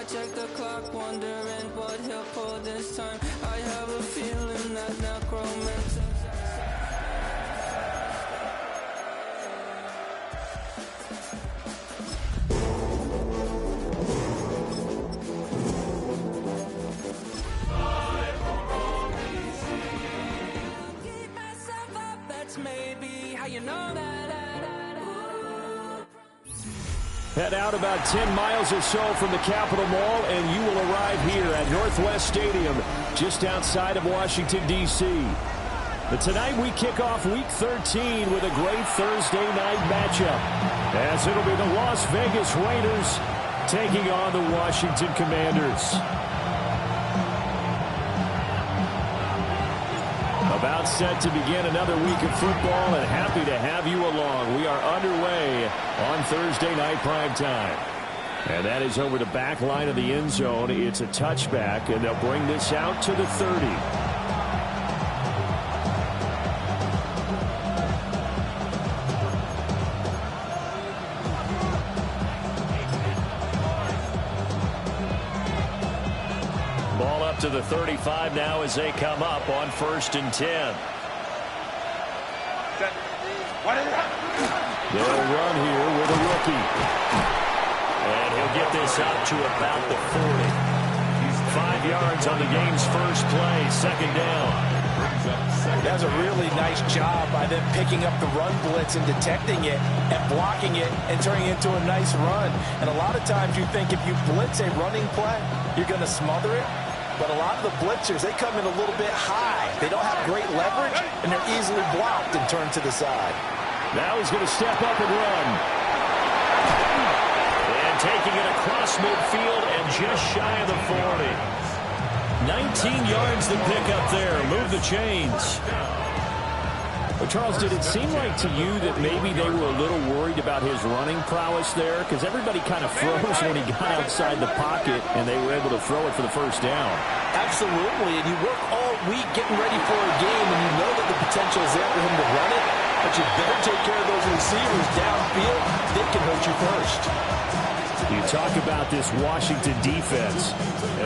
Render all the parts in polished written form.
check the clock, wondering what he'll pull this time. I have a feeling that necromancer. Maybe how you know that. Head out about 10 miles or so from the Capitol Mall, and you will arrive here at Northwest Stadium, just outside of Washington, D.C. But tonight we kick off Week 13 with a great Thursday night matchup, as it'll be the Las Vegas Raiders taking on the Washington Commanders. About set to begin another week of football, and happy to have you along. We are underway on Thursday night primetime. And that is over the back line of the end zone. It's a touchback, and they'll bring this out to the 30. To the 35 now as they come up on 1st and 10. They'll run here with a rookie. And he'll get this out to about the 40. 5 yards on the game's first play, 2nd down. That's a really nice job by them picking up the run blitz and detecting it and blocking it and turning it into a nice run. And a lot of times you think if you blitz a running play, you're going to smother it. But a lot of the blitzers, they come in a little bit high. They don't have great leverage, and they're easily blocked and turned to the side. Now he's going to step up and run. And taking it across midfield and just shy of the 40. 19 yards to pick up there. Move the chains. Well, Charles, did it seem like to you that maybe they were a little worried about his running prowess there? Because everybody kind of froze when he got outside the pocket, and they were able to throw it for the first down. Absolutely, and you work all week getting ready for a game, and you know that the potential is there for him to run it, but you better take care of those receivers downfield. They can hurt you first. You talk about this Washington defense.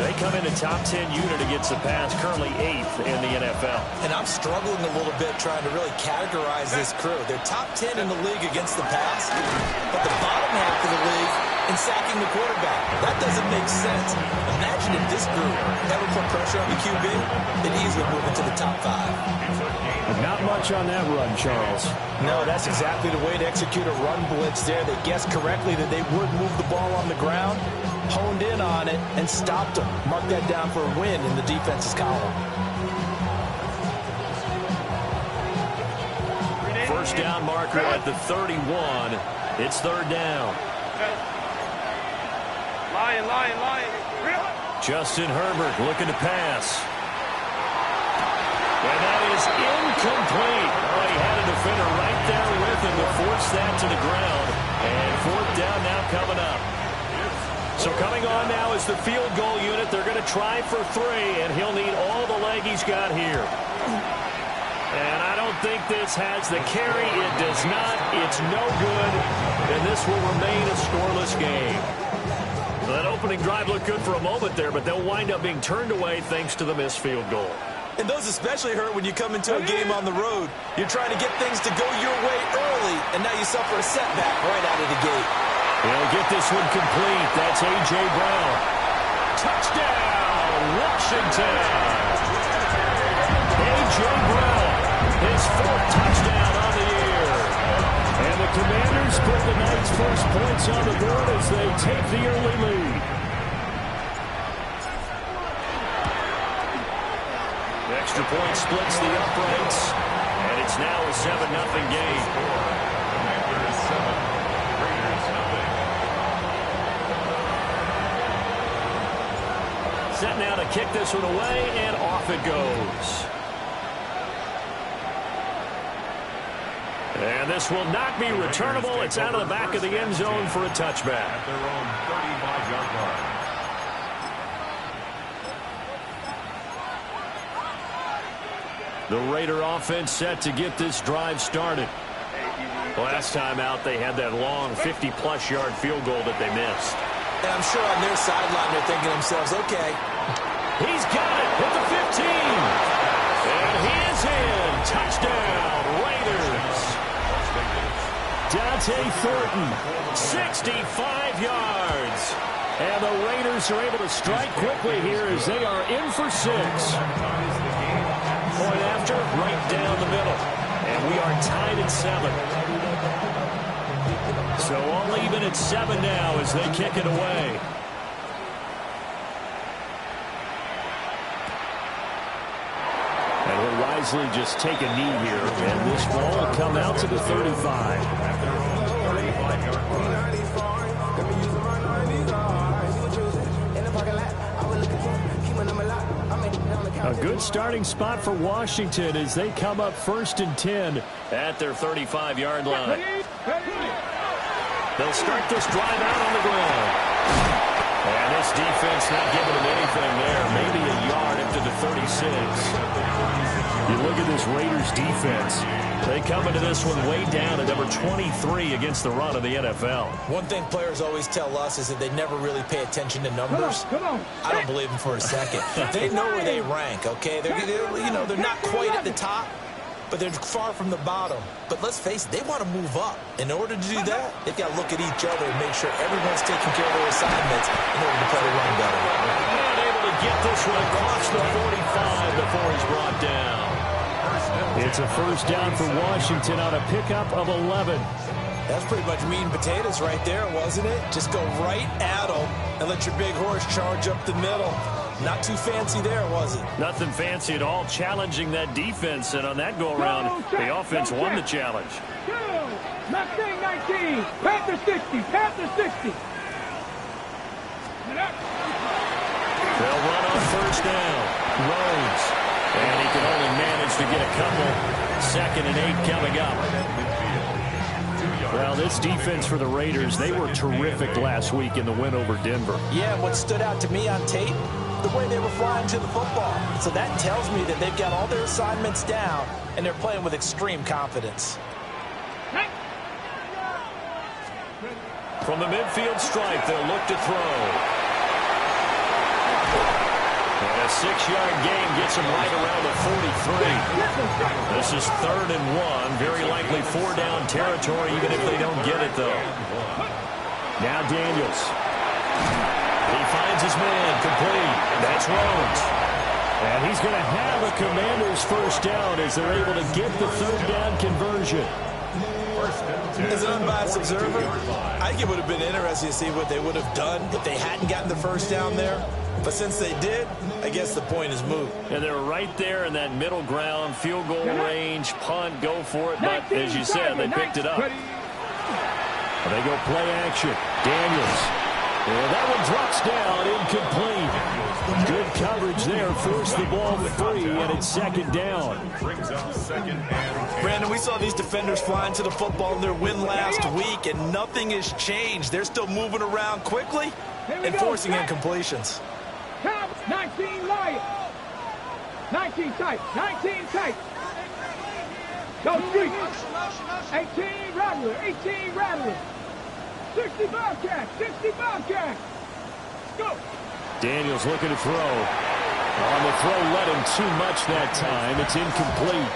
They come in a top 10 unit against the pass, currently 8th in the NFL. And I'm struggling a little bit trying to really categorize this crew. They're top 10 in the league against the pass, but the bottom half of the league in sacking the quarterback. That doesn't make sense. Imagine if this group ever put pressure on the QB, they'd easily move into the top 5. Not much on that run, Charles. No, that's exactly the way to execute a run blitz there. They guessed correctly that they would move the ball on the ground, honed in on it, and stopped them. Mark that down for a win in the defense's column. First down marker at the 31. It's 3rd down. Lion. Justin Herbert looking to pass. And that is incomplete. Oh, he had a defender right there with him to force that to the ground. And 4th down now coming up. So coming on now is the field goal unit. They're going to try for 3, and he'll need all the leg he's got here. And I don't think this has the carry. It does not. It's no good. And this will remain a scoreless game. So that opening drive looked good for a moment there, but they'll wind up being turned away thanks to the missed field goal. And those especially hurt when you come into a game on the road. You're trying to get things to go your way early, and now you suffer a setback right out of the gate. They'll get this one complete. That's A.J. Brown. Touchdown, Washington. A.J. Brown, his 4th touchdown on the year. And the Commanders put the night's first points on the board as they take the early lead. Extra point splits the uprights, and it's now a 7-0 game. Set now to kick this one away, and off it goes. And this will not be returnable. It's out of the back of the end zone for a touchback. At their own 35-yard line. The Raider offense set to get this drive started. Last time out, they had that long 50-plus yard field goal that they missed. And I'm sure on their sideline they're thinking to themselves, okay. He's got it at the 15. And he is in. Touchdown, Raiders. Dante Thornton, 65 yards. And the Raiders are able to strike quickly here as they are in for 6. Point after, right down the middle. And we are tied at 7. So all even at 7 now as they kick it away. And will wisely just take a knee here. And this ball will come out to the 35. A good starting spot for Washington as they come up 1st and 10 at their 35-yard line. They'll start this drive out on the ground. And this defense not giving them anything there. Maybe a yard up to the 36. You look at this Raiders defense. They come into this one way down at number 23 against the run of the NFL. One thing players always tell us is that they never really pay attention to numbers. I don't believe them for a second. They know where they rank, okay? They're not quite at the top, but they're far from the bottom. But let's face it, they want to move up. In order to do that, they've got to look at each other and make sure everyone's taking care of their assignments in order to play the run better. Not able to get this one across the 45 before he's brought down. It's a 1st down for Washington on a pickup of 11. That's pretty much meat and potatoes right there, wasn't it? Just go right at them and let your big horse charge up the middle. Not too fancy there, was it? Nothing fancy at all, challenging that defense. And on that go-around, the offense won the challenge. Mustang 19, Panther 60, Panther 60. They'll run on 1st down. Rhodes. And he can only manage to get a couple. 2nd and 8 coming up. Well, this defense for the Raiders, they were terrific last week in the win over Denver. Yeah, and what stood out to me on tape, the way they were flying to the football. So that tells me that they've got all their assignments down, and they're playing with extreme confidence. From the midfield stripe, they'll look to throw. And a 6-yard gain gets him right around the 43. This is 3rd and 1. Very likely 4-down territory, even if they don't get it, though. Now Daniels. He finds his man complete. That's Rhodes. And he's going to have a Commanders 1st down as they're able to get the 3rd down conversion. As an unbiased observer, I think it would have been interesting to see what they would have done if they hadn't gotten the 1st down there. But since they did, I guess the point is moot. And they're right there in that middle ground, field goal range, punt, go for it. But as you said, they picked it up. They go play action. Daniels. And that one drops down, incomplete. Good coverage there, forced the ball free, and it's 2nd down. Brandon, we saw these defenders flying to the football in their win last week, and nothing has changed. They're still moving around quickly and forcing incompletions. 19 Lions. 19 tight. 19 tight. Go street. 18 Rattler. 18 Rattler. 60 Bobcat. 60 Bobcat. Go. Daniels looking to throw. On the throw, let him too much that time. It's incomplete.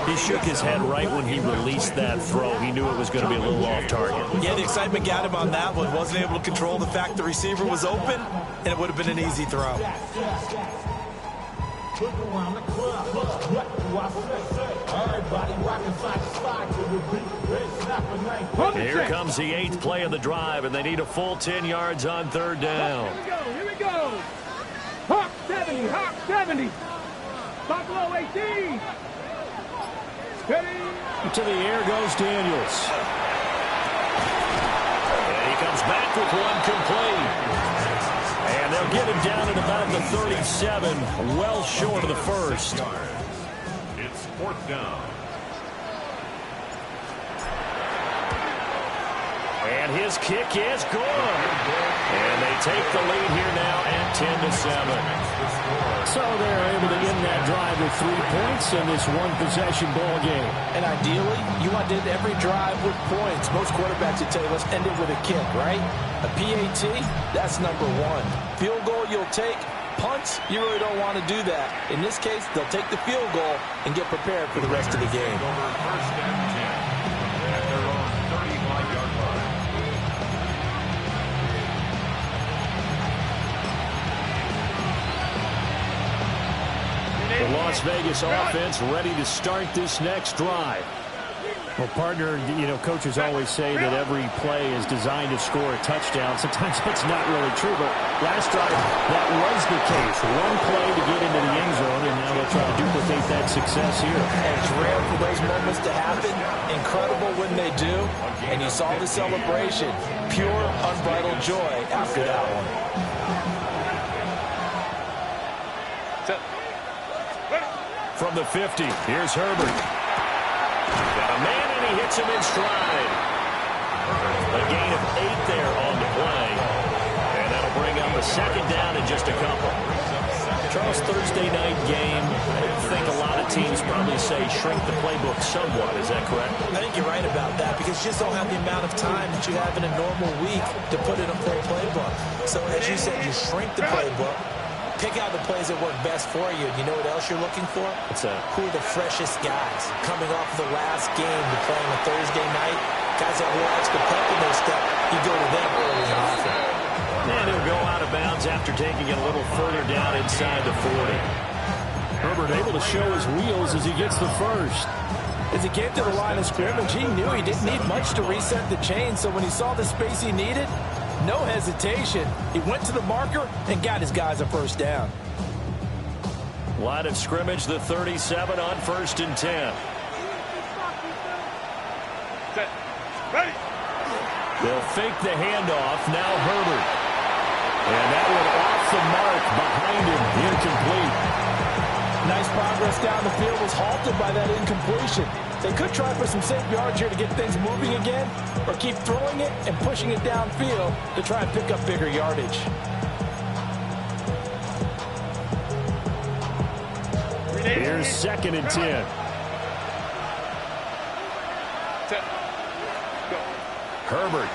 He shook his head right when he released that throw. He knew it was going to be a little off target. Yeah, the excitement got him on that one. Wasn't able to control the fact the receiver was open, and it would have been an easy throw. Here comes the 8th play of the drive, and they need a full 10 yards on 3rd down. Here we go. Hawk 70, Hawk 70. Buffalo 18. Ready? To the air goes Daniels. And he comes back with one complete. And they'll get him down at about the 37, well short of the 1st. It's 4th down. And And his kick is good. And they take the lead here now at 10-7. So they're able to end that drive with 3 points in this one-possession ball game. And ideally, you want to end every drive with points. Most quarterbacks would tell you, let's end it with a kick, right? A PAT, that's number one. Field goal you'll take. Punts, you really don't want to do that. In this case, they'll take the field goal and get prepared for the rest of the game. Over first and 10 at their own 35-yard line. The Las Vegas offense ready to start this next drive. Well, partner, coaches always say that every play is designed to score a touchdown. Sometimes that's not really true, but last drive, that was the case. One play to get into the end zone, and now they'll try to duplicate that success here. And it's rare for those moments to happen. Incredible when they do. And you saw the celebration. Pure, unbridled joy after that one. From the 50, here's Herbert. Got a man, and he hits him in stride. A gain of 8 there on the play. And that'll bring up a second down in just a couple. Charles, Thursday night game, I think a lot of teams probably say shrink the playbook somewhat. Is that correct? I think you're right about that because you just don't have the amount of time that you have in a normal week to put in a full playbook. So as you said, you shrink the playbook. Pick out the plays that work best for you. You know what else you're looking for? Who are the freshest guys coming off the last game to play on a Thursday night? Guys that have a little extra pep in their step. You go to them early and often. And he'll go out of bounds after taking it a little further down inside the 40. Herbert able to show his wheels as he gets the first. As he came to the line of scrimmage, he knew he didn't need much to reset the chain. So when he saw the space he needed, no hesitation. He went to the marker and got his guys a first down. Line of scrimmage, the 37 on 1st and 10. Set. Ready. They'll fake the handoff. Now Herbert. And that one off the mark behind him. Incomplete. Nice progress down the field was halted by that incompletion. They could try for some safe yards here to get things moving again, or keep throwing it and pushing it downfield to try and pick up bigger yardage. Here's 2nd and 10. Herbert.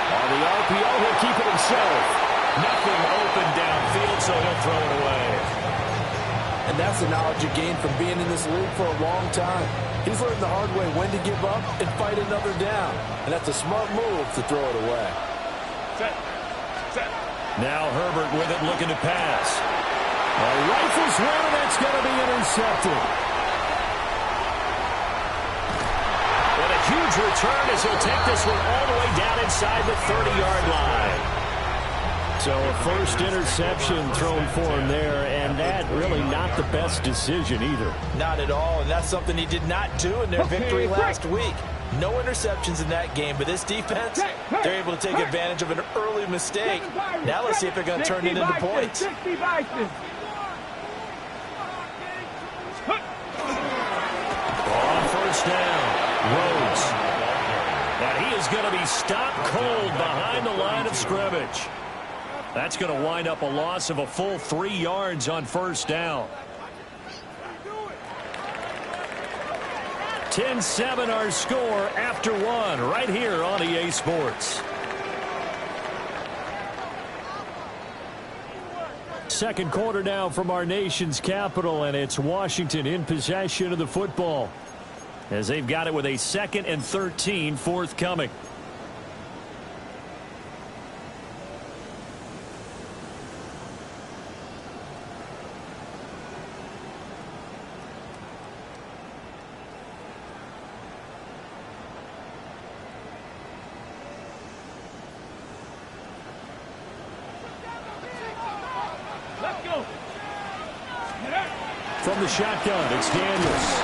On the RPO, he'll keep it himself. Nothing open downfield, so he'll throw it away. And that's the knowledge you gain from being in this league for a long time. He's learned the hard way when to give up and fight another down. And that's a smart move to throw it away. Set. Now Herbert with it, looking to pass. A rifles one, and that's going to be intercepted. And a huge return as he'll take this one all the way down inside the 30-yard line. So a first interception thrown for him there, and that really not the best decision either. Not at all, and that's something he did not do in their victory last week. No interceptions in that game, but this defense, they're able to take advantage of an early mistake. Now let's see if they're going to turn it into points. On first down, Rhodes. And he is going to be stopped cold behind the line of scrimmage. That's going to wind up a loss of a full 3 yards on first down. 10-7 our score after 1 right here on EA Sports. Second quarter now from our nation's capital, and it's Washington in possession of the football as they've got it with a 2nd and 13 forthcoming. From the shotgun, it's Daniels.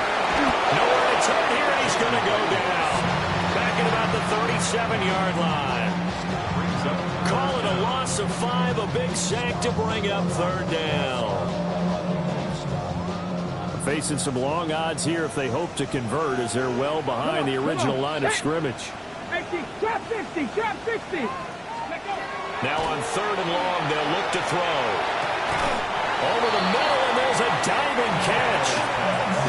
Nowhere to turn here, and he's going to go down. Back at about the 37-yard line. Call it a loss of 5, a big sack to bring up 3rd down. Facing some long odds here if they hope to convert, as they're well behind the original line of scrimmage. 18, trap 60, trap 60. Now on 3rd and long, they'll look to throw. Over the middle, and there's a diving catch.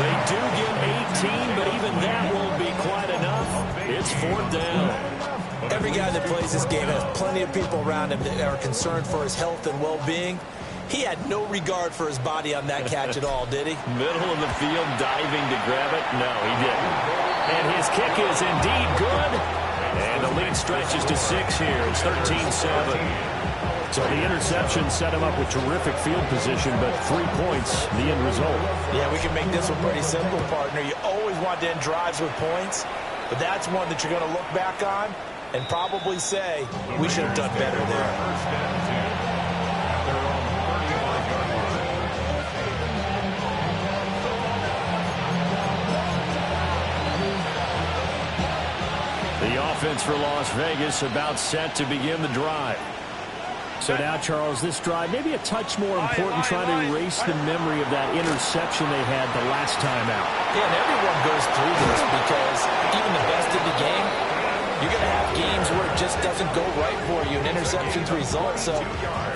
They do get 18, but even that won't be quite enough. It's 4th down. Every guy that plays this game has plenty of people around him that are concerned for his health and well-being. He had no regard for his body on that catch at all, did he? Middle of the field, diving to grab it. No, he didn't. And his kick is indeed good. And the lead stretches to 6 here. It's 13-7. So the interception set him up with terrific field position, but 3 points, the end result. Yeah, we can make this one pretty simple, partner. You always want to end drives with points, but that's one that you're going to look back on and probably say, we should have done better there. The offense for Las Vegas about set to begin the drive. So now, Charles, this drive maybe a touch more important, trying to erase the memory of that interception they had the last time out. Yeah, and everyone goes through this because even the best in the game, you're going to have games where it just doesn't go right for you, and interceptions result. So,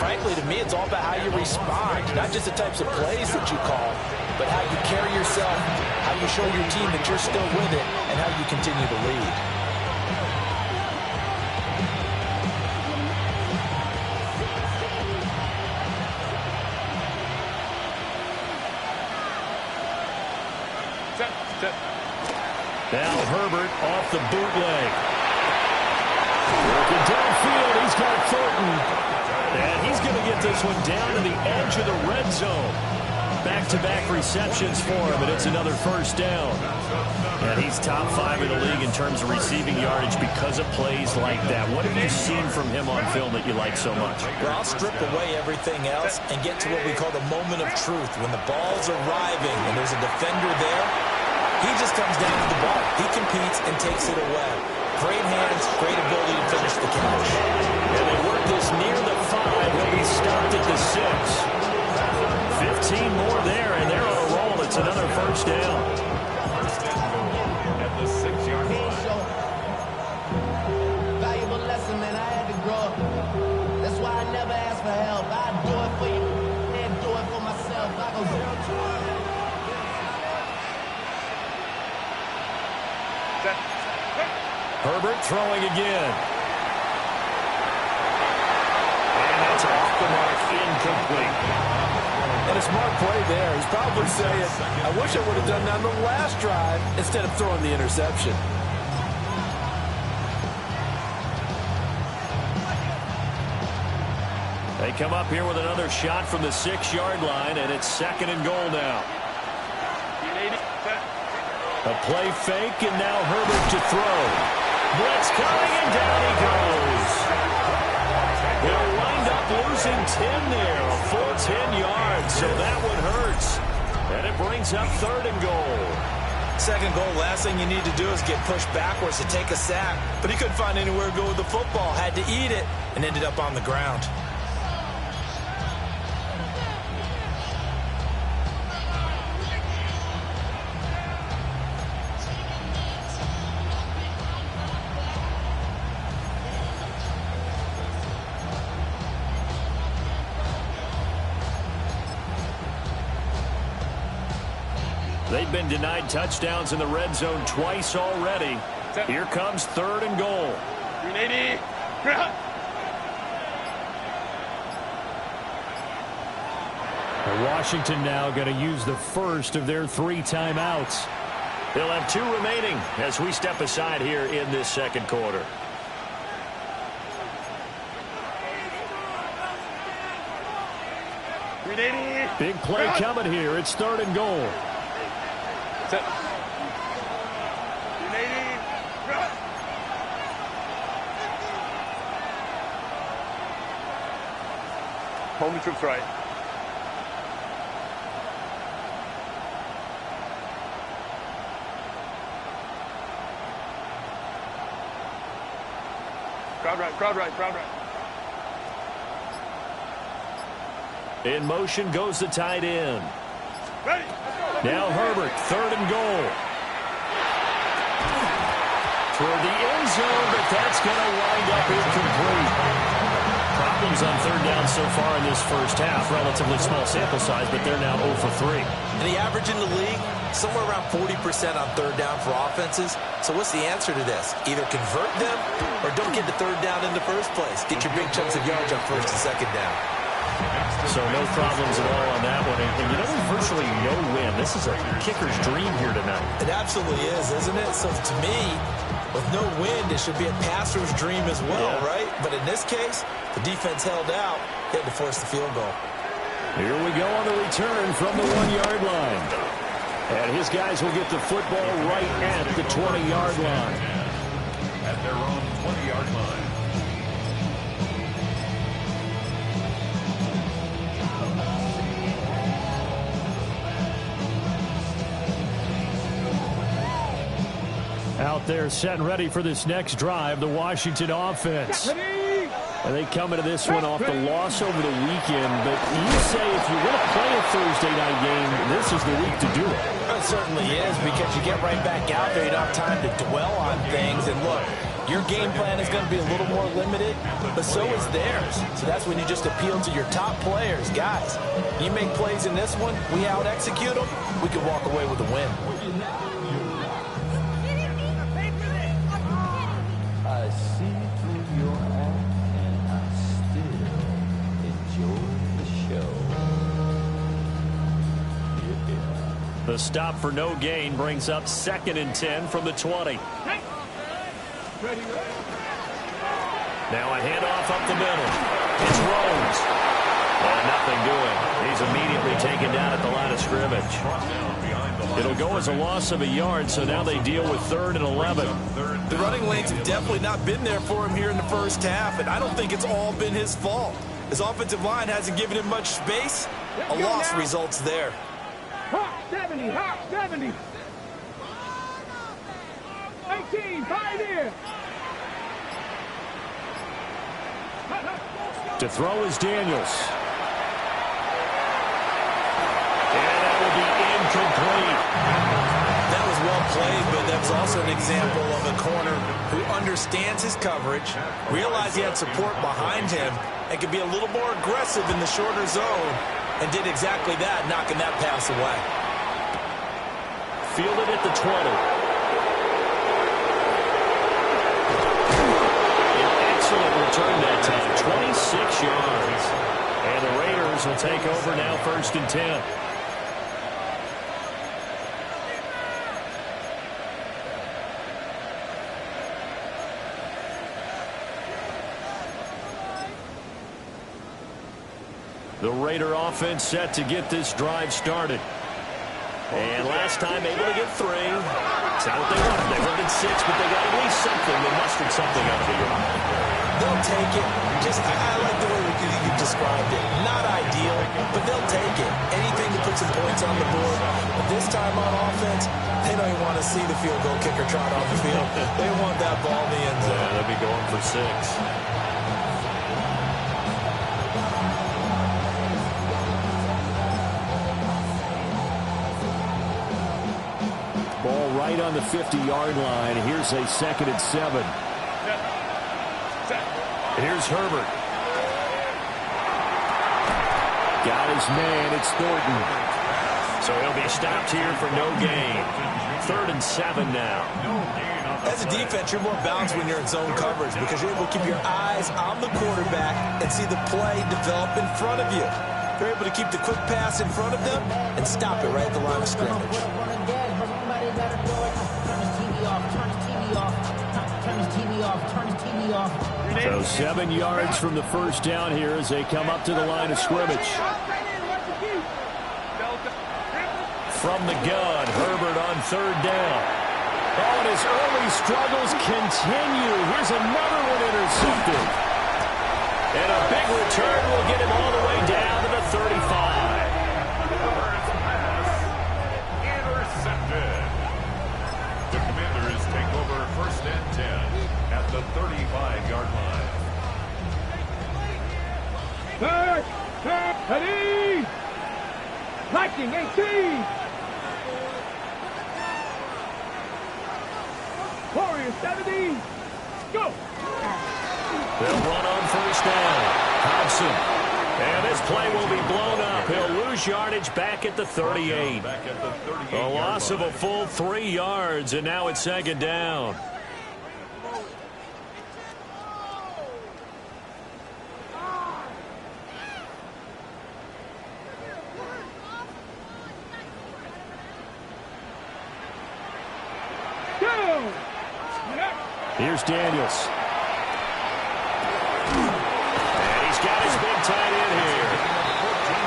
frankly, to me, it's all about how you respond, not just the types of plays that you call, but how you carry yourself, how you show your team that you're still with it, and how you continue to lead. Now Herbert off the bootleg. Working downfield, he's got Thornton. And he's going to get this one down to the edge of the red zone. Back-to-back receptions for him, and it's another 1st down. And he's top 5 in the league in terms of receiving yardage because of plays like that. What have you seen from him on film that you like so much? Well, I'll strip away everything else and get to what we call the moment of truth. When the ball's arriving and there's a defender there, he just comes down to the ball. He competes and takes it away. Great hands, great ability to finish the catch. And they work this near the 5. He'll be stopped at the 6. 15 more there, and they're on a roll. It's another 1st down. At the 6-yard line. Valuable lesson, man. I had to grow up. That's why I never ask for help. I do it for you and do it for myself. I go 0-2. Herbert throwing again. And that's off the mark, incomplete. And a smart play there. He's probably saying, I wish I would have done that on the last drive instead of throwing the interception. They come up here with another shot from the 6-yard line, and it's 2nd and goal now. A play fake, and now Herbert to throw. Blitz coming, and down he goes. They'll wind up losing 10 there, a full 10 yards, so that one hurts. And it brings up 3rd and goal. 2nd goal, last thing you need to do is get pushed backwards to take a sack. But he couldn't find anywhere to go with the football, had to eat it, and ended up on the ground. They've been denied touchdowns in the red zone twice already. Here comes 3rd and goal. Washington now going to use the first of their 3 timeouts. They'll have 2 remaining as we step aside here in this 2nd quarter. Big play coming here. It's 3rd and goal. Home troops right. Crowd right, crowd right, crowd right. In motion goes the tight end. Ready. Now Herbert, 3rd and goal. toward the end zone, but that's going to wind up incomplete. Problems on third down so far in this first half. Relatively small sample size, but they're now 0 for 3. And the average in the league, somewhere around 40% on third down for offenses. So what's the answer to this? Either convert them or don't get the third down in the first place. Get your big chunks of yards on first and second down. So no problems at all on that one. And you know, virtually no win. This is a kicker's dream here tonight. It absolutely is, isn't it? So to me, with no wind, it should be a passer's dream as well, right? But in this case, the defense held out. They had to force the field goal. Here we go on the return from the 1-yard line. And his guys will get the football right at the 20-yard line. At their own 20-yard line. Out there set and ready for this next drive, the Washington offense. And they come into this one off the loss over the weekend. But you say if you're going to play a Thursday night game, this is the week to do it. It certainly is, because you get right back out there. You don't have time to dwell on things. And look, your game plan is going to be a little more limited, but so is theirs. So that's when you just appeal to your top players. Guys, you make plays in this one, we out-execute them, we could walk away with a win. I see through your act, and I still enjoy the show. Yeah. The stop for no gain brings up 2nd and 10 from the 20. Now a handoff up the middle. It's Rhodes. And nothing doing. He's immediately taken down at the line of scrimmage. It'll go as a loss of a yard, so now they deal with 3rd and 11. The running lanes have definitely not been there for him here in the first half, and I don't think it's all been his fault. His offensive line hasn't given him much space. A loss results there. Hot 70, hot 70. 18, pioneer. To throw is Daniels. And that will be incomplete. That was well played, but that was also an example of a corner who understands his coverage, realized he had support behind him, and could be a little more aggressive in the shorter zone, and did exactly that, knocking that pass away. Fielded at the 20. Excellent return that time, 26 yards. And the Raiders will take over now 1st and 10. The Raider offense set to get this drive started. And last time able to get 3. It's not what they wanted. They wanted 6, but they got at least something. They mustered something out of the year. They'll take it. I like the way you described it. Not ideal, but they'll take it. Anything to put some points on the board. But this time on offense, they don't even want to see the field goal kicker trot off the field. They want that ball in the end zone. Yeah, they'll be going for 6. Ball right on the 50-yard line. Here's a 2nd and 7. Here's Herbert. Got his man. It's Thornton. So he'll be stopped here for no gain. 3rd and 7 now. As a defense, you're more balanced when you're in zone coverage because you're able to keep your eyes on the quarterback and see the play develop in front of you. You're able to keep the quick pass in front of them and stop it right at the line of scrimmage. So 7 yards from the first down here as they come up to the line of scrimmage. From the gun, Herbert on 3rd down. Oh, and his early struggles continue. Here's another one intercepted. And a big return will get him all the way down to the 35. Intercepted. The Commanders take over 1st and 10 at the 35-yard line. Ready! Liking 18! Warriors! here, 70. Go. They'll run on first down. Hobson. And this play will be blown up. He'll lose yardage back at the 38. A loss of a full 3 yards, and now it's second down. Here's Daniels. And he's got his big tight end here.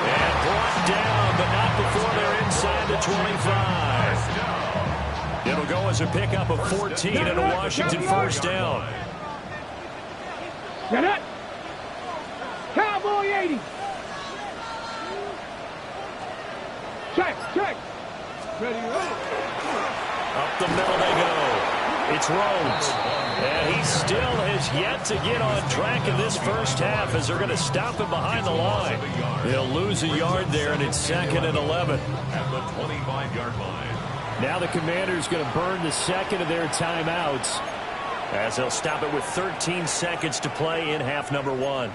And brought down, but not before they're inside the 25. It'll go as a pickup of 14 and a Washington first down. Get it. Cowboy 80. Check. Ready, roll. Up the middle they go. It's Rhodes. And he still has yet to get on track in this first half as they're going to stop him behind the line. He'll lose a yard there, and it's second and 11. At the 25-yard line. Now the Commanders going to burn the second of their timeouts, as they'll stop it with 13 seconds to play in half number 1.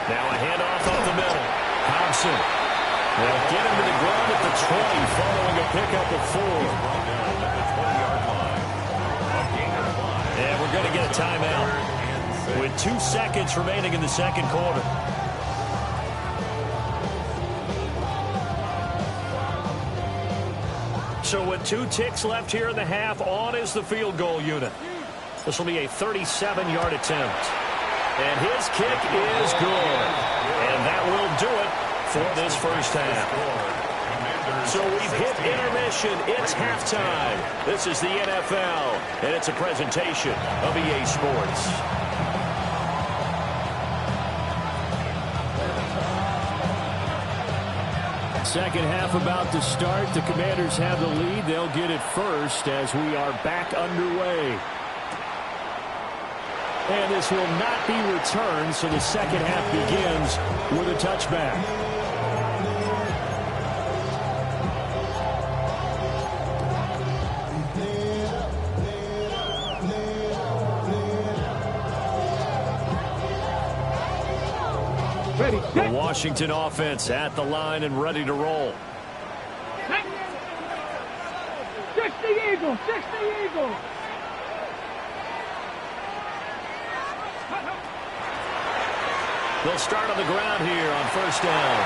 Now a handoff off the middle. Hobson. They'll get him to the ground at the 20 following a pickup of 4. And we're going to get a timeout with 2 seconds remaining in the second quarter. So with 2 ticks left here in the half, on is the field goal unit. This will be a 37-yard attempt. And his kick is good. And that will do it for this first half. So we've hit intermission. It's halftime. This is the NFL, and it's a presentation of EA Sports. Second half about to start. The Commanders have the lead. They'll get it first as we are back underway. And this will not be returned, so the second half begins with a touchback. The Washington offense at the line and ready to roll. 60 Eagles, 60 Eagles. They'll start on the ground here on first down.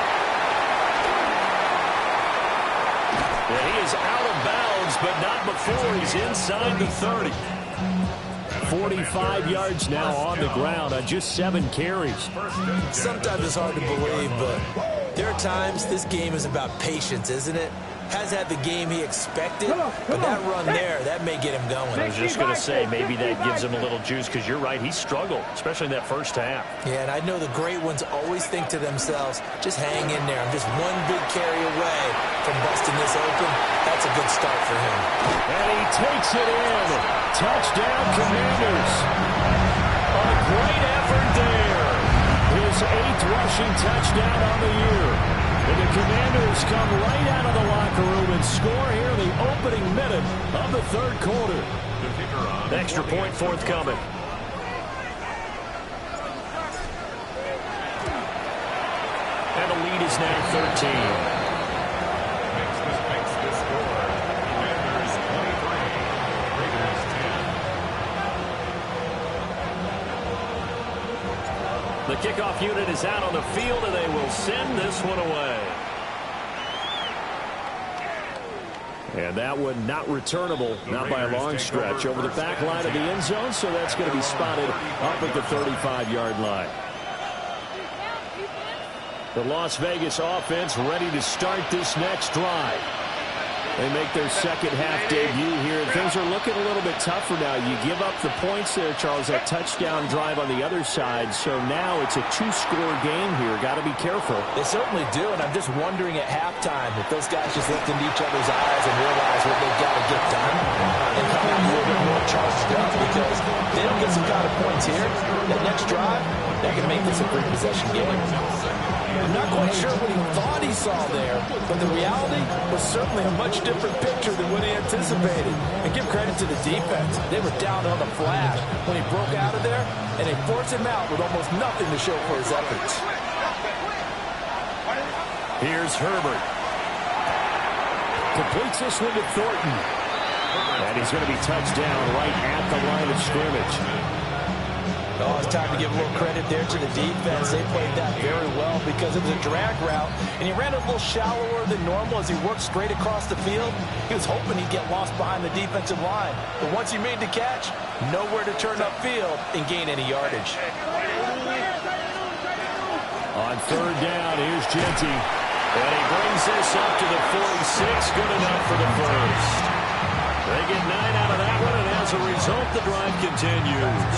Yeah, he is out of bounds, but not before he's inside the 30. 45 yards now on the ground on just 7 carries. Sometimes it's hard to believe, but there are times this game is about patience, isn't it? Hasn't had the game he expected, but that run there, that may get him going. I was just going to say, maybe that gives him a little juice, because you're right, he struggled, especially in that first half. Yeah, and I know the great ones always think to themselves, just hang in there. I'm just one big carry away from busting this open. That's a good start for him. And he takes it in. Touchdown, Commanders. A great effort there. His 8th rushing touchdown on the year. And the Commanders come right out of the locker room and score here in the opening minute of the third quarter. Extra point forthcoming. And the lead is now 13. Makes the score. Commanders 23, Raiders 10. The kickoff unit is out on the field, and they will send this one away. And that one not returnable, not by a long stretch, over the back line of the end zone, so that's going to be spotted up at the 35-yard line. The Las Vegas offense ready to start this next drive. They make their second half debut here. Things are looking a little bit tougher now. You give up the points there, Charles, that touchdown drive on the other side. So now it's a 2-score game here. Got to be careful. They certainly do, and I'm just wondering at halftime if those guys just looked into each other's eyes and realized what they've got to get done. and come out a little bit more charged up, because if they don't get some kind of points here, that next drive, that can make this a three-possession game. I'm not quite sure what he thought he saw there, but the reality was certainly a much different picture than what he anticipated. And give credit to the defense. They were down on the flash when he broke out of there, and they forced him out with almost nothing to show for his efforts. Here's Herbert. Completes this one to Thornton. And he's going to be touched down right at the line of scrimmage. Oh, it's time to give a little credit there to the defense. They played that very well because it was a drag route, and he ran a little shallower than normal as he worked straight across the field. He was hoping he'd get lost behind the defensive line, but once he made the catch, nowhere to turn upfield and gain any yardage. On third down, here's Genty, and he brings this up to the 46. Good enough for the first. They get 9 out of that one, and as a result, the drive continues.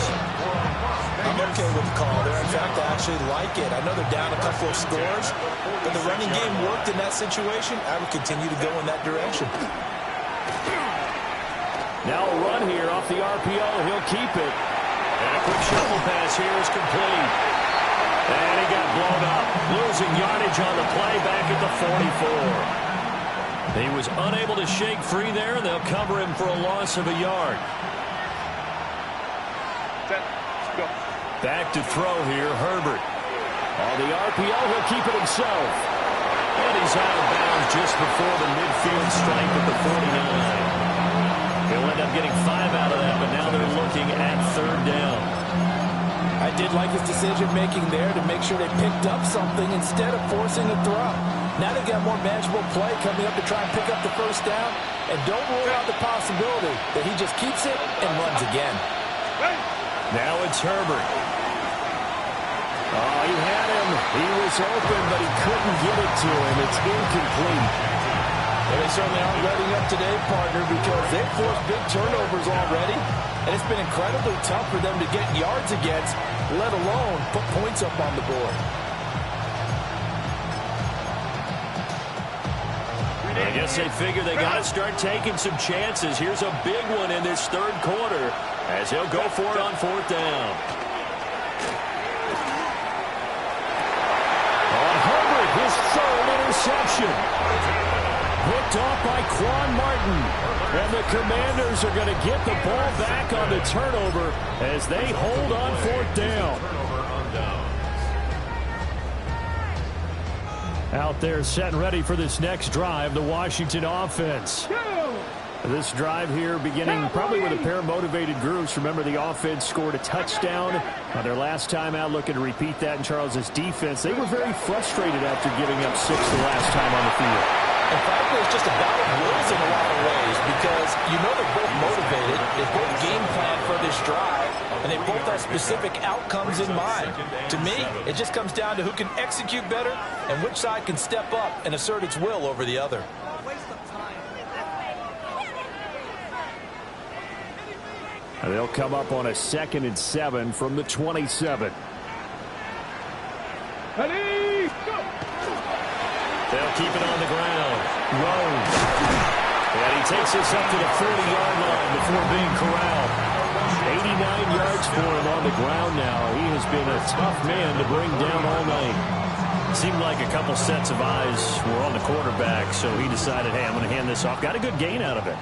I'm okay with the call there. In fact, I actually like it. I know they're down a couple of scores, but the running game worked in that situation. I would continue to go in that direction. Now a run here off the RPO. He'll keep it. And a quick shuffle pass here is complete. And he got blown up. Losing yardage on the play back at the 44. He was unable to shake free there, and they'll cover him for a loss of a yard. Back to throw here, Herbert. On the RPO, he'll keep it himself. And he's out of bounds just before the midfield stripe at the 49. He'll end up getting 5 out of that, but now they're looking at third down. I did like his decision-making there to make sure they picked up something instead of forcing a throw. Now they've got more manageable play coming up to try and pick up the first down. And don't rule out the possibility that he just keeps it and runs again. Now it's Herbert. Oh, he had him. He was open, but he couldn't get it to him. It's incomplete. Well, they certainly aren't letting up today, partner, because they've forced big turnovers already. And it's been incredibly tough for them to get yards against, let alone put points up on the board. I guess they figure they got to start taking some chances. Here's a big one in this third quarter as he'll go for it on fourth down. On Herbert, his third interception. Picked off by Quan Martin. And the Commanders are going to get the ball back on the turnover as they hold on fourth down. Out there set and ready for this next drive, the Washington offense. This drive here beginning probably with a pair of motivated groups. Remember, the offense scored a touchdown on their last time out, looking to repeat that in Charles's defense. They were very frustrated after giving up 6 the last time on the field. And frankly, it's just a battle of wills in a lot of ways because you know they're both motivated. They both game plan for this drive, and they both have specific outcomes in mind. To me, it just comes down to who can execute better and which side can step up and assert its will over the other. And they'll come up on a 2nd and 7 from the 27. Ready, go! They'll keep it on the ground. Rose. And he takes this up to the 40-yard line before being corralled. 89 yards for him on the ground now. He has been a tough man to bring down all night. Seemed like a couple sets of eyes were on the quarterback, so he decided, hey, I'm going to hand this off. Got a good gain out of it.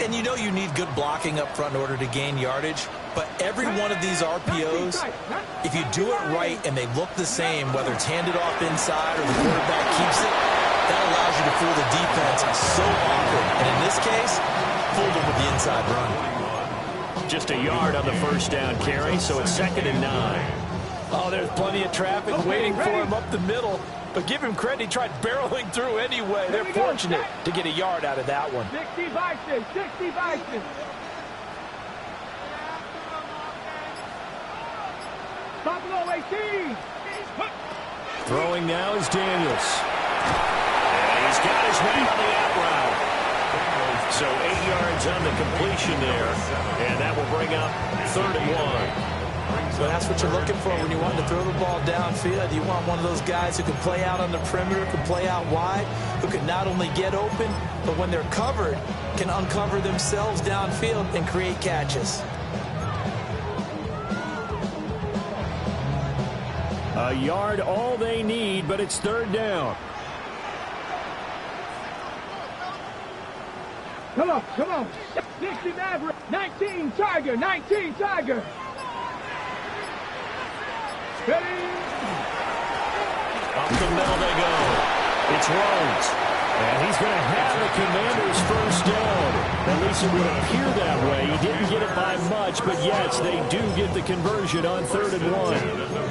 And you know you need good blocking up front in order to gain yardage, but every one of these RPOs, if you do it right and they look the same, whether it's handed off inside or the quarterback keeps it, that allows you to fool the defense so often. And in this case, fooled them with the inside run. Just a yard on the first down carry, so it's 2nd and 9. Oh, there's plenty of traffic waiting for him up the middle. But give him credit, he tried barreling through anyway. They're fortunate to get a yard out of that one. 60 Bison, 60 Bison. Buffalo 18. Throwing now is Daniels. And he's got his man on the out route. So 8 yards on the completion there. And that will bring up 3rd and 1. But that's what you're looking for when you want to throw the ball downfield. You want one of those guys who can play out on the perimeter, can play out wide, who can not only get open, but when they're covered, can uncover themselves downfield and create catches. A yard all they need, but it's third down. Come on, come on. 60 Maverick, 19 Tiger, 19 Tiger. Ready? Up the middle they go. It's Rhodes. And he's going to have the Commanders first down. At least it would appear that way. He didn't get it by much, but yes, they do get the conversion on 3rd and 1.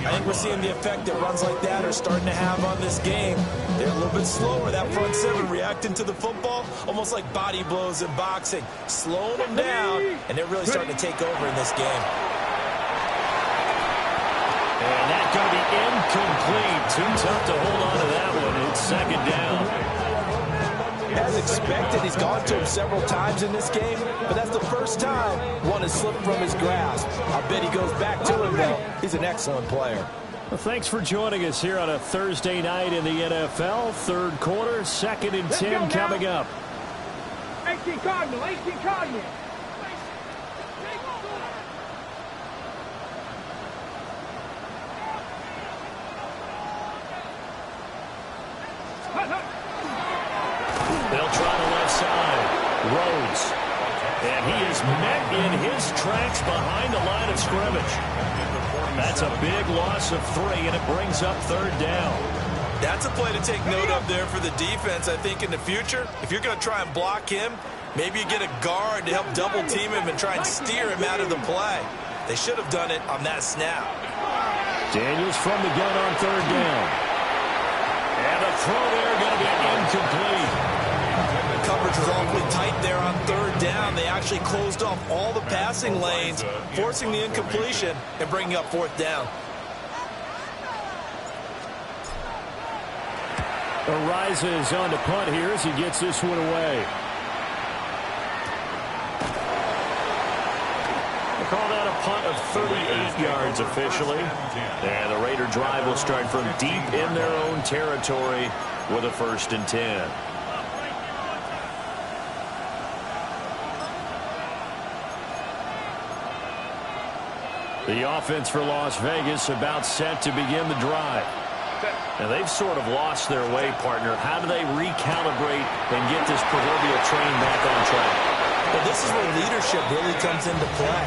I think we're seeing the effect that runs like that are starting to have on this game. They're a little bit slower, that front seven, reacting to the football, almost like body blows in boxing, slowing them down, and they're really starting to take over in this game. And that's going to be incomplete. Too tough to hold on to that one. It's second down. As expected, he's gone to him several times in this game, but that's the first time one has slipped from his grasp. I bet he goes back to him, though. He's an excellent player. Well, thanks for joining us here on a Thursday night in the NFL. Third quarter, 2nd and 10 coming up. 18 Cardinal, 18 Cardinal. They'll try the left side. Rhodes. And he is met in his tracks behind the line of scrimmage. That's a big loss of 3, and it brings up 3rd down. That's a play to take note of there for the defense, I think, in the future. If you're going to try and block him, maybe you get a guard to help double team him and try and steer him out of the play. They should have done it on that snap. Daniels from the gun on 3rd down. And the throw there going to be incomplete. Coverage was awfully tight there on 3rd down. They actually closed off all the passing lanes, forcing the incompletion and bringing up 4th down. Arises on the punt here as he gets this one away. They call that a punt of 38 yards officially. And the Raider drive will start from deep in their own territory with a 1st and 10. The offense for Las Vegas about set to begin the drive. And they've sort of lost their way, partner. How do they recalibrate and get this proverbial train back on track? Well, this is where leadership really comes into play.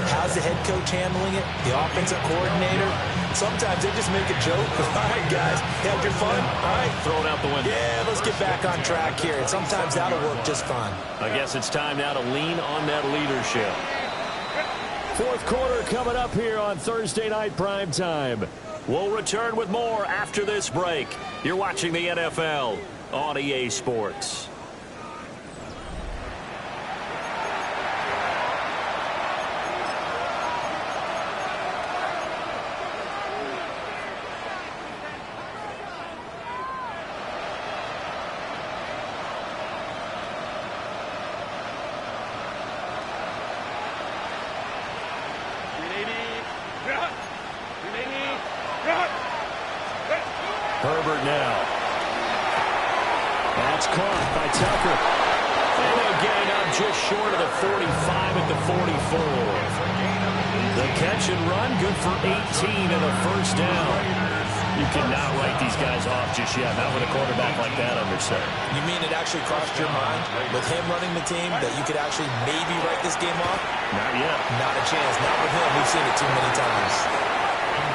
How's the head coach handling it? The offensive coordinator? Sometimes they just make a joke. All right, guys, you had your fun? All right. Throw it out the window. Yeah, let's get back on track here. And sometimes that'll work just fine. I guess it's time now to lean on that leadership. 4th quarter coming up here on Thursday Night Primetime. We'll return with more after this break. You're watching the NFL on EA Sports. Herbert now. That's caught by Tucker. And they'll gain up just short of the 45 at the 44. The catch and run, good for 18 and a 1st down. You cannot write these guys off just yet, not with a quarterback like that under center. You mean it actually crossed your mind with him running the team that you could actually maybe write this game off? Not yet. Not a chance. Not with him. We've seen it too many times.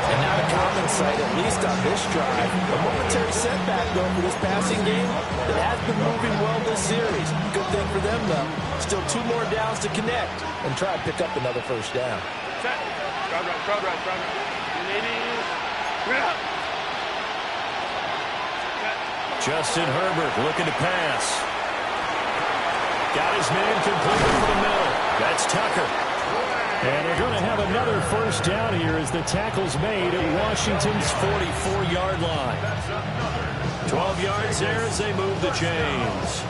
And not a common sight, at least on this drive. A momentary setback, though, for this passing game that has been moving well this series. Good thing for them, though. Still 2 more downs to connect and try and pick up another 1st down. Justin Herbert looking to pass. Got his man completed for the middle. That's Tucker. And they're going to have another 1st down here as the tackle's made at Washington's 44-yard line. 12 yards there as they move the chains.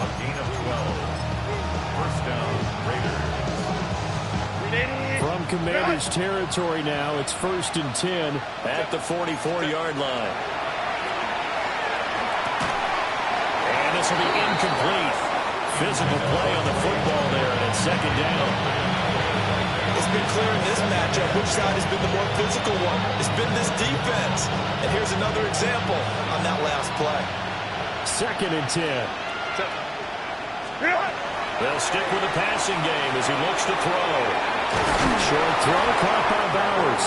A gain of 12. 1st down, Raiders. From Commanders territory now. It's 1st and 10 at the 44-yard line. And this will be incomplete. Physical play on the football there, and it's 2nd down. It's been clear in this matchup which side has been the more physical one. It's been this defense. And here's another example on that last play. 2nd and 10. They'll stick with the passing game as he looks to throw. Short throw caught by Bowers.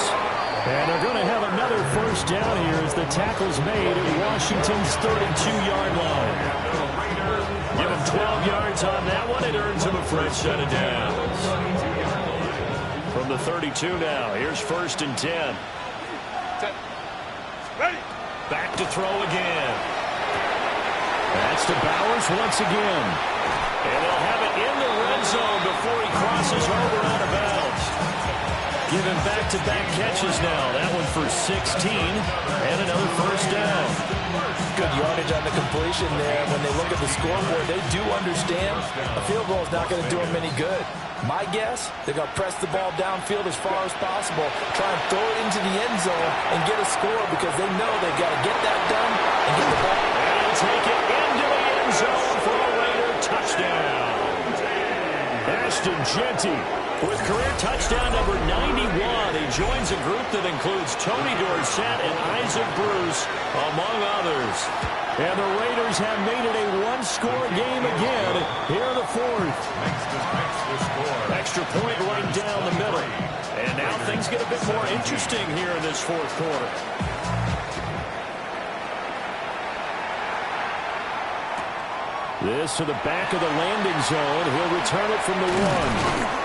And they're going to have another 1st down here as the tackle's made at Washington's 32-yard line. Give him 12 yards on that one. It earns him a fresh set of downs. From the 32 now, here's 1st and 10. Back to throw again. That's to Bowers once again. And they'll have it in the red zone before he crosses over out of bounds. Give him back-to-back catches now. That one for 16 and another 1st down. Good yardage on the completion there. When they look at the scoreboard, they do understand a field goal is not going to do them any good. My guess, they're going to press the ball downfield as far as possible, try and throw it into the end zone and get a score because they know they've got to get that done and get the ball. And he'll take it into the end zone for a Raider touchdown. Ashton Jeanty with career touchdown number 91. He joins a group that includes Tony Dorsett and Isaac Bruce, among others. And the Raiders have made it a one-score game again here in the 4th. Extra point right down the middle. And now things get a bit more interesting here in this 4th quarter. This to the back of the landing zone. He'll return it from the 1.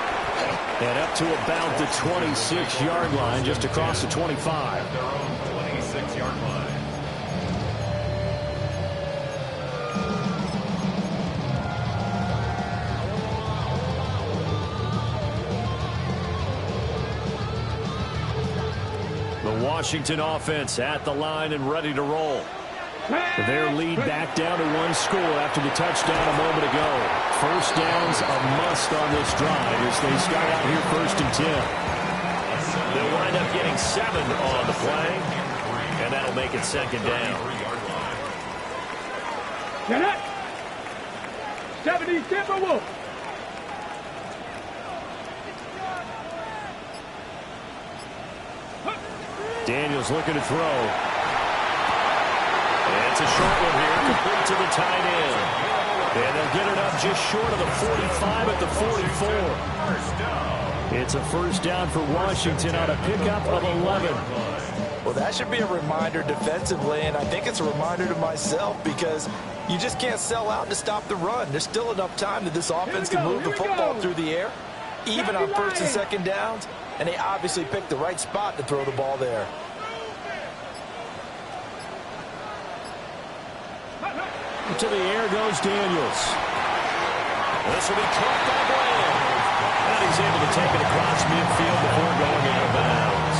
And up to about the 26-yard line, just across the 25. Their own 26-yard line. The Washington offense at the line and ready to roll. Their lead back down to 1 score after the touchdown a moment ago. 1st down's a must on this drive as they start out here 1st and 10. They'll wind up getting 7 on the play, and that'll make it 2nd down. Get it! 70 Timberwolves. Daniels looking to throw. And it's a short one here, complete to the tight end. And they'll get it up just short of the 45 at the 44. It's a 1st down for Washington on a pickup of 11. Well, that should be a reminder defensively, and I think it's a reminder to myself because you just can't sell out to stop the run. There's still enough time that this offense can move the football through the air, even on 1st and 2nd downs, and they obviously picked the right spot to throw the ball there. To the air goes Daniels. This will be caught by Bland. And he's able to take it across midfield before going out of bounds.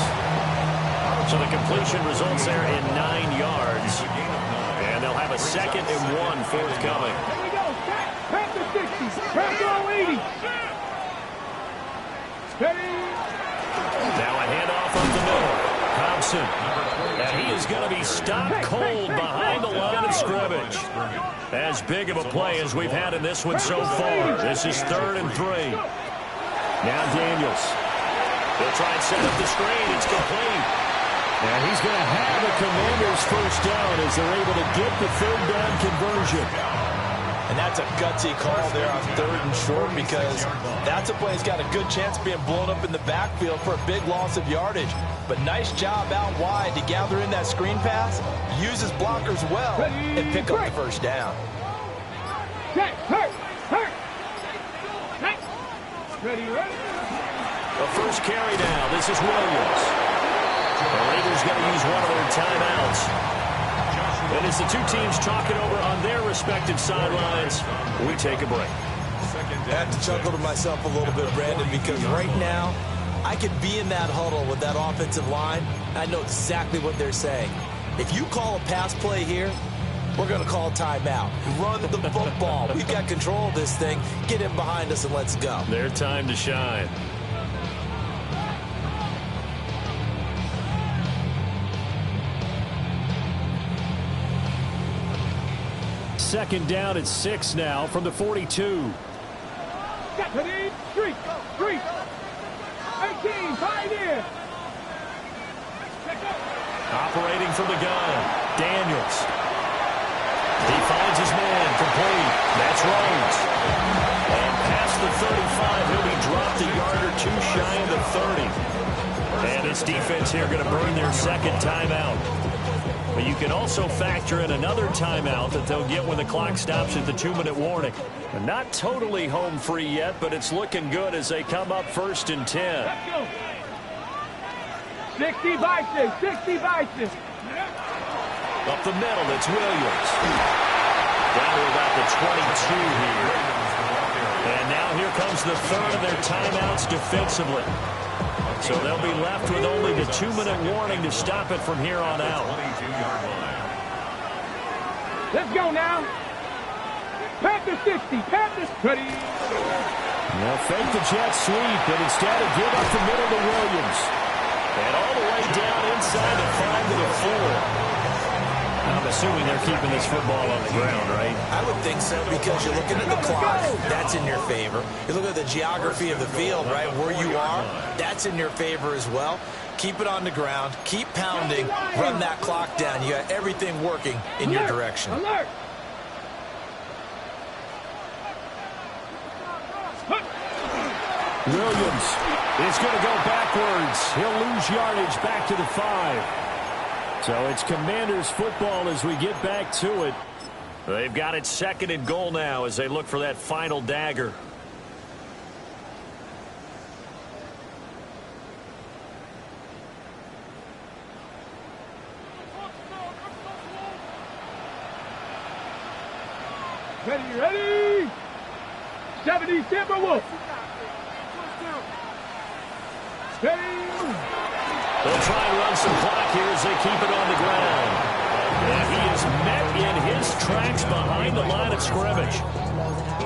So the completion results there in 9 yards. And they'll have a 2nd and 1 forthcoming. Here we go. Back to 60. Back to 80. Steady. Now a handoff up the middle. Thompson. And he is going to be stopped cold behind the line of scrimmage. As big of a play as we've had in this one so far. This is 3rd and 3. Now Daniels. They'll try and set up the screen. It's complete. And he's going to have the Commanders' 1st down as they're able to get the 3rd down conversion. And that's a gutsy call there on 3rd and short because that's a play that's got a good chance of being blown up in the backfield for a big loss of yardage. But nice job out wide to gather in that screen pass, use his blockers well, and pick up the 1st down. Ready, ready. The first carry now. This is Williams. The Raiders going to use one of their timeouts. And as the two teams talk it over on their respective sidelines, we take a break. I have to chuckle to myself a little bit, Brandon, because right now, I could be in that huddle with that offensive line, and I know exactly what they're saying. If you call a pass play here, we're going to call a timeout. Run the football. We've got control of this thing. Get in behind us and let's go. Their time to shine. second down at 6 now from the 42. Street. 18, Pioneer. Operating from the gun, Daniels. He finds his man, complete. That's Rhodes. And past the 35, he'll be dropped a yard or two shy of the 30. And this defense here going to burn their second timeout. But you can also factor in another timeout that they'll get when the clock stops at the 2-minute warning. And not totally home free yet, but it's looking good as they come up 1st and 10. Let's go. 60 Bison. Up the middle, it's Williams. Down to about the 22 here. And now here comes the third of their timeouts defensively. So they'll be left with only the 2-minute warning to stop it from here on out. Let's go now. Panthers 60. Panthers ready. They'll fake the jet sweep, but instead of give up the middle to Williams. And all the way down inside the 5 to the 4. I'm assuming they're keeping this football on the ground, right? I would think so, because you're looking at the clock. That's in your favor. You look at the geography of the field, right, where you are. That's in your favor as well. Keep it on the ground. Keep pounding. Run that clock down. You got everything working in your direction. Alert. Williams is going to go backwards. He'll lose yardage back to the 5. So it's Commanders football as we get back to it. They've got it 2nd and goal now as they look for that final dagger. Ready. 70 Timberwolves. They'll try and run some clock here as they keep it on the ground. And he is met in his tracks behind the line of scrimmage.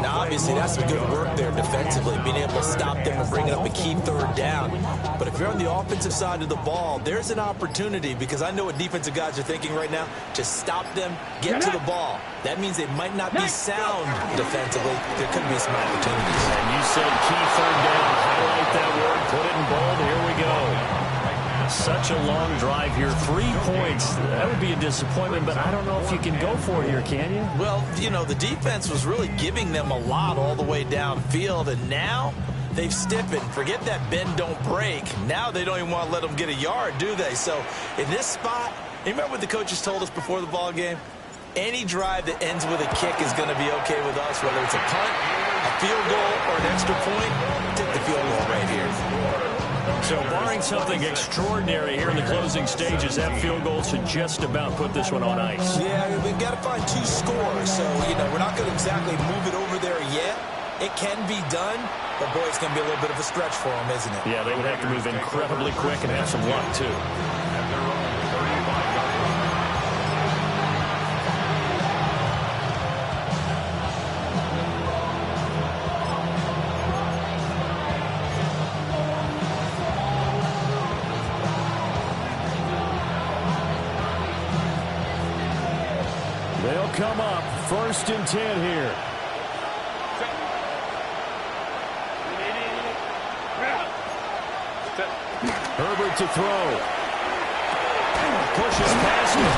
Now, obviously, that's some good work there defensively, being able to stop them and bring up a key 3rd down. But if you're on the offensive side of the ball, there's an opportunity, because I know what defensive guys are thinking right now. Just stop them, get to the ball. That means they might not be sound defensively. There could be some opportunities. And you said key 3rd down. Highlight that word. Put it in bold. Here we go. Such a long drive here. 3 points. That would be a disappointment, but I don't know if you can go for it here, can you? Well, you know, the defense was really giving them a lot all the way downfield, and now they've stiffened. Forget that bend, don't break. Now they don't even want to let them get a yard, do they? So in this spot, you remember what the coaches told us before the ball game? Any drive that ends with a kick is going to be okay with us, whether it's a punt, a field goal, or an extra point. Take the field goal right here. So barring something extraordinary here in the closing stages, that field goal should just about put this one on ice. Yeah, we've got to find 2 scores. So, you know, we're not going to exactly move it over there yet. It can be done, but, boy, it's going to be a little bit of a stretch for them, isn't it? Yeah, they would have to move incredibly quick and have some luck, too. They'll come up 1st and 10 here. Herbert to throw. Pushes past it.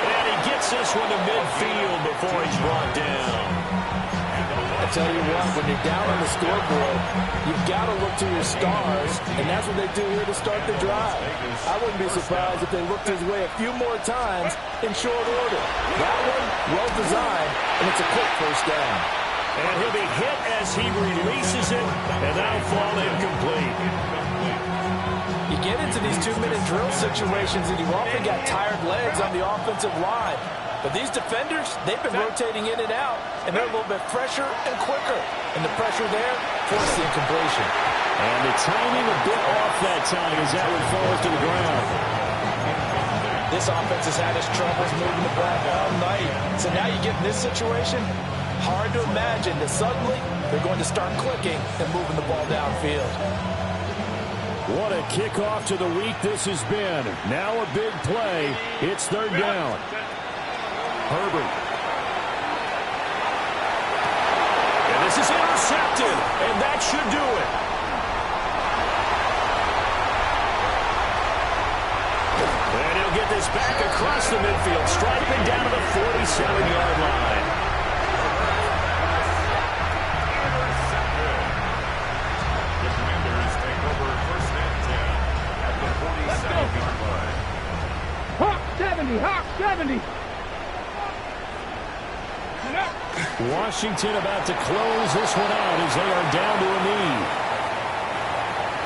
And he gets this one to midfield before he's brought down. I tell you what, when you're down on the scoreboard, you've got to look to your stars, and that's what they do here to start the drive. I wouldn't be surprised if they looked his way a few more times in short order. That one, well designed, and it's a quick 1st down. And he'll be hit as he releases it, and that'll fall incomplete. You get into these 2-minute drill situations, and you've often got tired legs on the offensive line. But these defenders, they've been rotating in and out, and they're a little bit fresher and quicker. And the pressure there forced the incompletion. And the timing a bit off that time as that one falls to the ground. This offense has had its troubles moving the ball all night. So now you get in this situation, hard to imagine that suddenly they're going to start clicking and moving the ball downfield. What a kickoff to the week this has been. Now a big play. It's 3rd down. Herbert intercepted, and that should do it. And he'll get this back across the midfield, striping down to the 47-yard line. The Commanders take over first and 10 at the 47-yard line. Hawk 70, Hawk 70. Washington about to close this one out as they are down to a knee.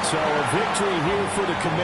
So a victory here for the Commanders.